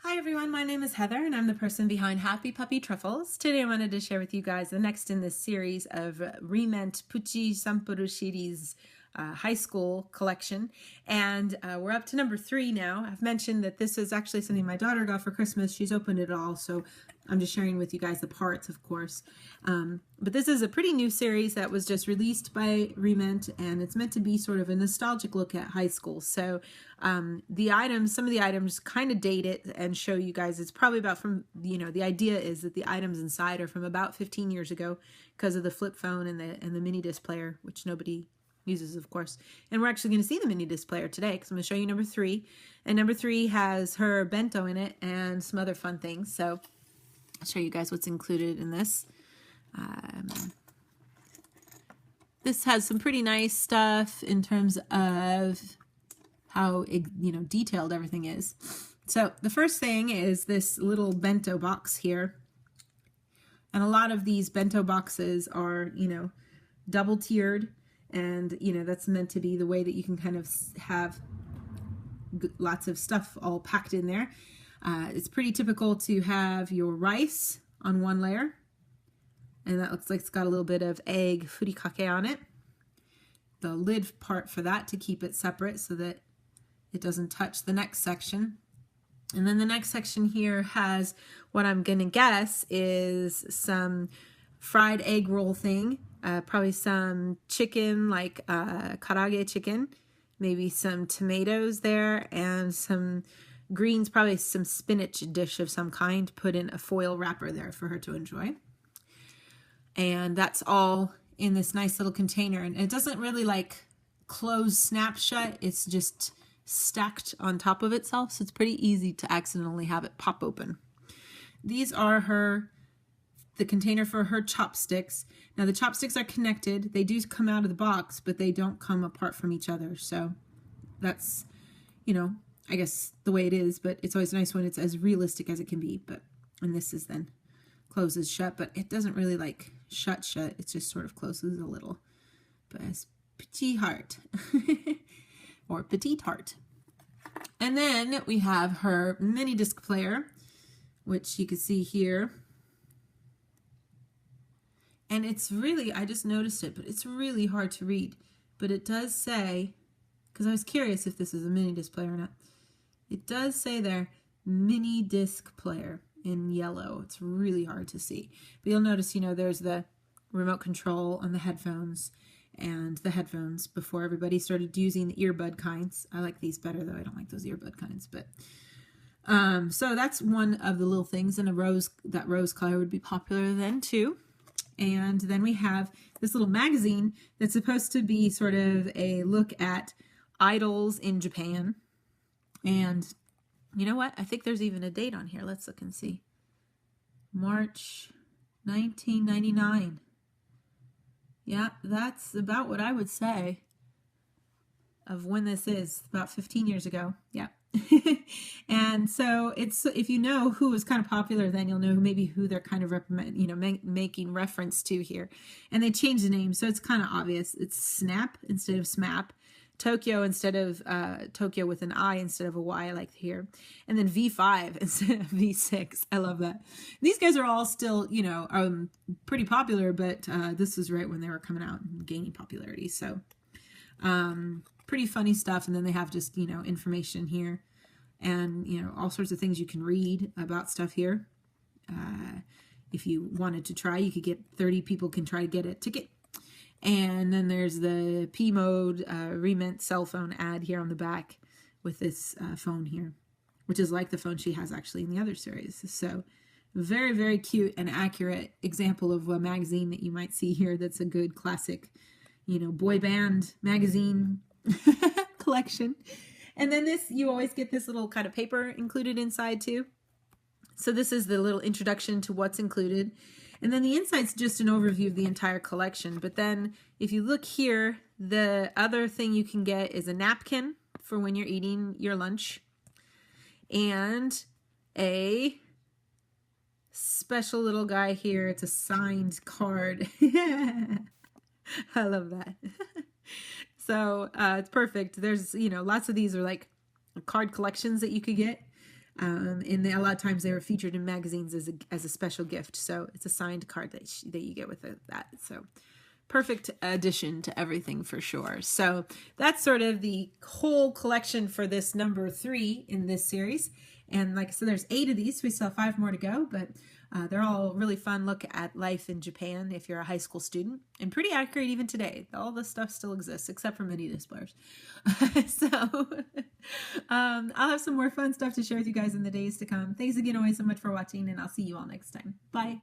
Hi everyone, my name is Heather and I'm the person behind Happy Puppy Truffles. Today I wanted to share with you guys the next in this series of Re-Ment Puchi Sampuru Shiri's high school collection. And we're up to number 3 now. I've mentioned that this is actually something my daughter got for Christmas. She's opened it all, so I'm just sharing with you guys the parts, of course. But this is a pretty new series that was just released by Re-Ment, and it's meant to be sort of a nostalgic look at high school. So the items, some of the items kind of date it and show you guys it's probably about from, the idea is that the items inside are from about 15 years ago because of the flip phone and the mini disc player, which nobody uses, of course. And we're actually going to see the mini disc player today because I'm going to show you number 3. And number 3 has her bento in it and some other fun things. So I'll show you guys what's included in this. This has some pretty nice stuff in terms of how detailed everything is. So the first thing is this little bento box here. And a lot of these bento boxes are, double tiered. And, that's meant to be the way that you can kind of have lots of stuff all packed in there. It's pretty typical to have your rice on one layer. And that looks like it's got a little bit of egg furikake on it. The lid part for that to keep it separate so that it doesn't touch the next section. And then the next section here has what I'm going to guess is some fried egg roll thing. Probably some chicken, like karaage chicken, maybe some tomatoes there, and some greens, probably some spinach dish of some kind, put in a foil wrapper there for her to enjoy. And that's all in this nice little container. And it doesn't really close snap shut. It's just stacked on top of itself. So it's pretty easy to accidentally have it pop open. These are the container for her chopsticks. Now the chopsticks are connected. They do come out of the box, but they don't come apart from each other. So that's, I guess the way it is, but it's always nice when it's as realistic as it can be. And this is then closes shut, but it doesn't really shut. It just sort of closes a little. But as petit heart or petite heart. And then we have her mini disc player, which you can see here. And it's really, I just noticed it, but it's really hard to read. But it does say, because I was curious if this is a mini disc player or not. It does say there, mini disc player in yellow. It's really hard to see. But you'll notice, there's the remote control on the headphones and the headphones before everybody started using the earbud kinds. I like these better, though. I don't like those earbud kinds. But so that's one of the little things. And that rose color would be popular then, too. And then we have this little magazine that's supposed to be sort of a look at idols in Japan. And you know what? I think there's even a date on here. Let's look and see. March 1999. Yeah, that's about what I would say of when this is. About 15 years ago. Yeah. And so it's, if you know who is kind of popular, then you'll know maybe who they're kind of making reference to here. And they changed the name, so it's kind of obvious. It's Snap instead of SMAP. Tokyo instead of Tokyo with an I instead of a Y, like here. And then V5 instead of V6. I love that. These guys are all still, pretty popular, but this was right when they were coming out and gaining popularity. So pretty funny stuff. And then they have just, information here and, all sorts of things you can read about stuff here. If you wanted to try, you could get 30 people can try to get a ticket. And then there's the P mode Re-Ment cell phone ad here on the back with this phone here, which is like the phone she has actually in the other series. So very, very cute and accurate example of a magazine that you might see here that's a good classic, boy band magazine collection. And then you always get this little kind of paper included inside too. So this is the little introduction to what's included. And then the inside's just an overview of the entire collection. But then if you look here, the other thing you can get is a napkin for when you're eating your lunch. And a special little guy here. It's a signed card. I love that. So it's perfect. There's, lots of these are like card collections that you could get. And a lot of times they were featured in magazines as a special gift. So it's a signed card that you get with that. So perfect addition to everything for sure. So that's sort of the whole collection for this number 3 in this series. And like I said, there's 8 of these. We still have 5 more to go, but they're all really fun look at life in Japan if you're a high school student, and pretty accurate even today. All this stuff still exists except for mini disc players. So I'll have some more fun stuff to share with you guys in the days to come. Thanks again always so much for watching, and I'll see you all next time. Bye.